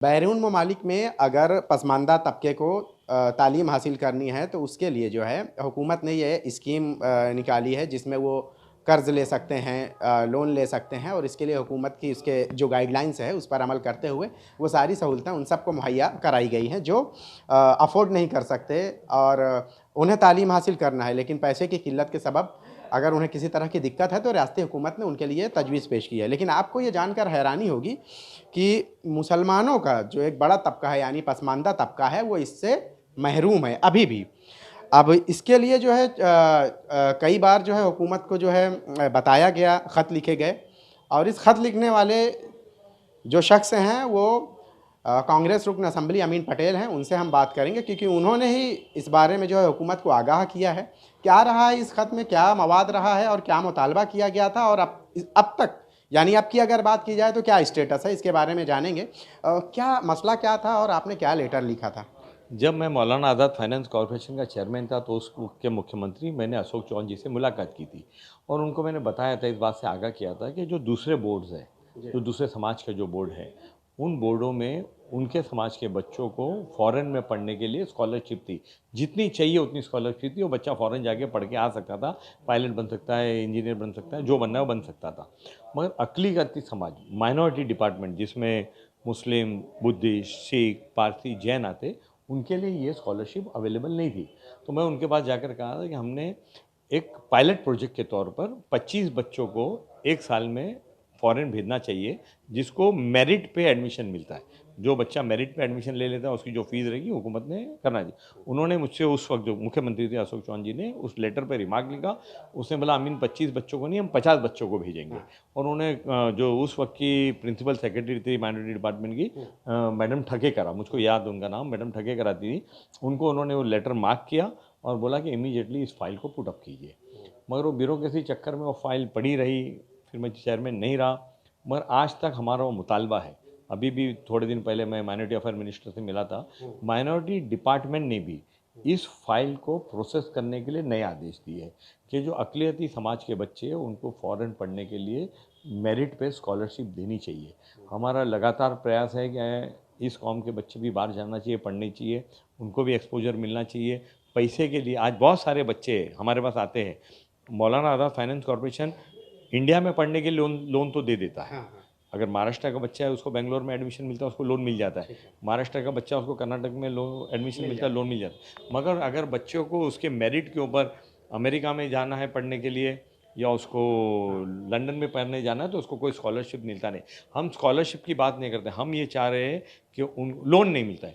बैरून ममालिक में अगर पसमानदा तबके को तालीम हासिल करनी है तो उसके लिए जो है हुकूमत ने ये स्कीम निकाली है जिसमें वो कर्ज़ ले सकते हैं, लोन ले सकते हैं और इसके लिए हुकूमत की उसके जो गाइडलाइंस है उस पर अमल करते हुए वो सारी सहूलतें उन सबको मुहैया कराई गई हैं जो अफोर्ड नहीं कर सकते और उन्हें तालीम हासिल करना है लेकिन पैसे की किल्लत के सबब अगर उन्हें किसी तरह की दिक्कत है तो रियासती हुकूमत ने उनके लिए तजवीज़ पेश की है। लेकिन आपको ये जानकर हैरानी होगी कि मुसलमानों का जो एक बड़ा तबका है यानी पसमानदा तबका है वो इससे महरूम है अभी भी। अब इसके लिए जो है कई बार जो है हुकूमत को जो है बताया गया, ख़त लिखे गए और इस ख़त लिखने वाले जो शख्स हैं वो कांग्रेस रुकन असम्बली अमीन पटेल हैं। उनसे हम बात करेंगे क्योंकि उन्होंने ही इस बारे में जो है हुकूमत को आगाह किया है। क्या रहा है इस ख़त में, क्या मवाद रहा है और क्या मुतालबा किया गया था और अब तक यानी अब की अगर बात की जाए तो क्या स्टेटस है, इसके बारे में जानेंगे। क्या मसला क्या था और आपने क्या लेटर लिखा था? जब मैं मौलाना आज़ाद फाइनेंस कॉरपोरेशन का चेयरमैन था तो उस वक्त के मुख्यमंत्री मैंने अशोक चौहान जी से मुलाकात की थी और उनको मैंने बताया था, इस बात से आगाह किया था कि जो दूसरे बोर्ड्स हैं, जो दूसरे समाज के जो बोर्ड हैं, उन बोर्डों में उनके समाज के बच्चों को फ़ॉरेन में पढ़ने के लिए स्कॉलरशिप थी। जितनी चाहिए उतनी स्कॉलरशिप थी, वो बच्चा फ़ॉरेन जाके पढ़ के आ सकता था। पायलट बन सकता है, इंजीनियर बन सकता है, जो बनना है वो बन सकता था। मगर अक़लियती समाज, माइनॉरिटी डिपार्टमेंट जिसमें मुस्लिम, बुद्धिस्ट, सिख, पारसी, जैन आते, उनके लिए ये स्कॉलरशिप अवेलेबल नहीं थी। तो मैं उनके पास जाकर कहा था कि हमने एक पायलट प्रोजेक्ट के तौर पर 25 बच्चों को 1 साल में फ़ॉरेन भेजना चाहिए, जिसको मेरिट पे एडमिशन मिलता है। जो बच्चा मेरिट पे एडमिशन ले लेता है उसकी जो फ़ीस रहेगी हुकूमत ने करना चाहिए। उन्होंने मुझसे उस वक्त जो मुख्यमंत्री थे अशोक चौहान जी ने उस लेटर पे रिमार्क लिखा। उसने बोला अमीन 25 बच्चों को नहीं, हम 50 बच्चों को भेजेंगे। और उन्होंने जो उस वक्त की प्रिंसिपल सेक्रेटरी थी माइनॉरिटी डिपार्टमेंट की, मैडम ठकेकरा, मुझको याद उनका नाम, मैडम ठकेकरा थी, उनको उन्होंने वो लेटर मार्क किया और बोला कि इमीडिएटली इस फाइल को पुट अप कीजिए। मगर वो ब्यूरोक्रेसी चक्कर में वो फाइल पड़ी रही, फिर मैं चेयरमैन नहीं रहा। मगर आज तक हमारा वो मुतालबा है। अभी भी थोड़े दिन पहले मैं माइनॉरिटी अफेयर मिनिस्टर से मिला था। माइनॉरिटी डिपार्टमेंट ने भी इस फाइल को प्रोसेस करने के लिए नए आदेश दिए हैं कि जो अक़लियती समाज के बच्चे हैं उनको फ़ॉरेन पढ़ने के लिए मेरिट पे स्कॉलरशिप देनी चाहिए। हमारा लगातार प्रयास है कि इस कौम के बच्चे भी बाहर जाना चाहिए, पढ़ने चाहिए, उनको भी एक्सपोजर मिलना चाहिए। पैसे के लिए आज बहुत सारे बच्चे हमारे पास आते हैं। मौलाना आज़ाद फाइनेंस कॉरपोरेशन इंडिया में पढ़ने के लिए लोन लोन तो दे देता है। अगर महाराष्ट्र का बच्चा है उसको बेंगलोर में एडमिशन मिलता है, उसको लोन मिल जाता है। महाराष्ट्र का बच्चा उसको कर्नाटक में एडमिशन मिलता है, लोन मिल जाता है। मगर अगर बच्चों को उसके मेरिट के ऊपर अमेरिका में जाना है पढ़ने के लिए या उसको लंदन में पढ़ने जाना है तो उसको कोई स्कॉलरशिप मिलता नहीं। हम स्कॉलरशिप की बात नहीं करते, हम ये चाह रहे हैं कि उन लोन नहीं मिलता है,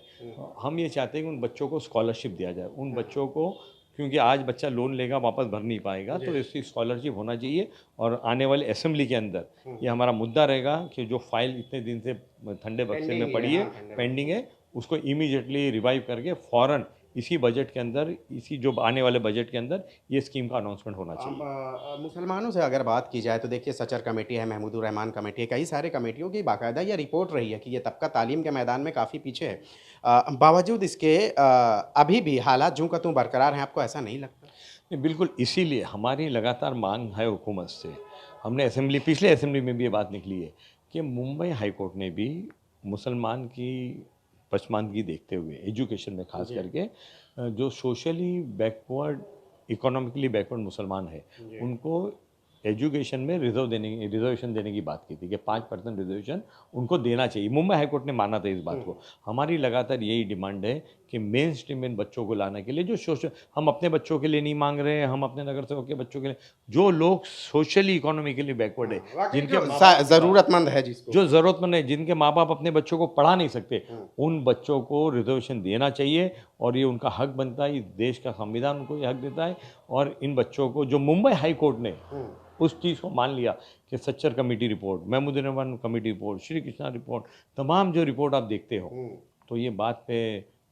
हम ये चाहते हैं कि उन बच्चों को स्कॉलरशिप दिया जाए। उन बच्चों को, क्योंकि आज बच्चा लोन लेगा वापस भर नहीं पाएगा, तो इसकी स्कॉलरशिप होना चाहिए। और आने वाले असेंबली के अंदर ये हमारा मुद्दा रहेगा कि जो फाइल इतने दिन से ठंडे बक्से में पड़ी है, पेंडिंग है, उसको इमीडिएटली रिवाइव करके फ़ौरन इसी बजट के अंदर, इसी जो आने वाले बजट के अंदर ये स्कीम का अनाउंसमेंट होना चाहिए। मुसलमानों से अगर बात की जाए तो देखिए सचर कमेटी है, महमूदुर रहमान कमेटी है, कई सारे कमेटियों की बाकायदा ये रिपोर्ट रही है कि ये तबका तालीम के मैदान में काफ़ी पीछे है। बावजूद इसके अभी भी हालात जूँ का त्यों बरकरार हैं, आपको ऐसा नहीं लगता? नहीं, बिल्कुल इसीलिए हमारी लगातार मांग है हुकूमत से। हमने असेंबली, पिछले असेंबली में भी ये बात निकली है कि मुंबई हाई कोर्ट ने भी मुसलमान की पसमानदगी देखते हुए एजुकेशन में ख़ास करके जो सोशली बैकवर्ड, इकोनॉमिकली बैकवर्ड मुसलमान है, उनको एजुकेशन में रिजर्वेशन देने की बात की थी कि 5% रिजर्वेशन उनको देना चाहिए। मुंबई हाई कोर्ट ने माना था इस बात को। हमारी लगातार यही डिमांड है कि मेन स्ट्रीम इन बच्चों को लाने के लिए जो सोशल, हम अपने बच्चों के लिए नहीं मांग रहे हैं, हम अपने नगर सेवक के बच्चों के लिए, जो लोग सोशली इकोनॉमिकली बैकवर्ड है, जिनके ज़रूरतमंद है जिसको, जो ज़रूरतमंद है, जिनके माँ बाप अपने बच्चों को पढ़ा नहीं सकते, उन बच्चों को रिजर्वेशन देना चाहिए और ये उनका हक बनता है। इस देश का संविधान उनको ये हक देता है। और इन बच्चों को जो मुंबई हाई कोर्ट ने उस चीज़ को मान लिया कि Sachar committee report, Mahmood Rahman committee report, Shri Krishna report, तमाम जो रिपोर्ट आप देखते हो, तो ये बात पे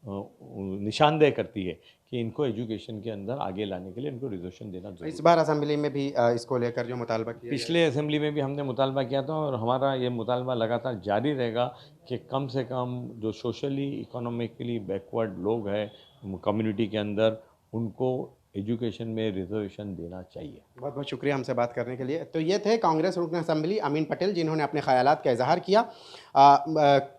निशानदेह करती है कि इनको एजुकेशन के अंदर आगे लाने के लिए इनको रिजर्वेशन देना इस जरूरी। बार असेंबली में भी इसको लेकर जो मुतालबा किया पिछले असेंबली में भी हमने मुतालबा किया था और हमारा ये मुतालबा लगातार जारी रहेगा कि कम से कम जो सोशली इकोनॉमिकली बैकवर्ड लोग हैं कम्युनिटी के अंदर, उनको एजुकेशन में रिजर्वेशन देना चाहिए। बहुत बहुत शुक्रिया हमसे बात करने के लिए। तो ये थे कांग्रेस रुकन असम्बली अमीन पटेल, जिन्होंने अपने ख़यालात का इज़हार किया।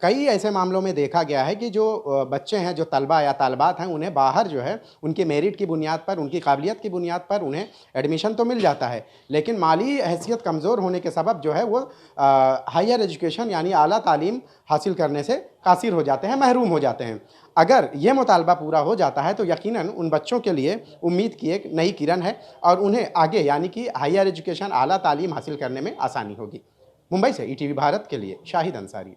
कई ऐसे मामलों में देखा गया है कि जो बच्चे हैं, जो तलबा या तालबात हैं, उन्हें बाहर जो है उनकी मेरिट की बुनियाद पर, उनकी काबिलियत की बुनियाद पर उन्हें एडमिशन तो मिल जाता है, लेकिन माली हैसियत कमज़ोर होने के सबब जो है वो हायर एजुकेशन यानी आला तालीम हासिल करने से कासिर हो जाते हैं, महरूम हो जाते हैं। अगर ये मुतालबा पूरा हो जाता है तो यकीनन उन बच्चों के लिए उम्मीद की एक नई किरण है और उन्हें आगे यानी कि हायर एजुकेशन, आला तालीम हासिल करने में आसानी होगी। मुंबई से ईटीवी भारत के लिए शाहिद अंसारी।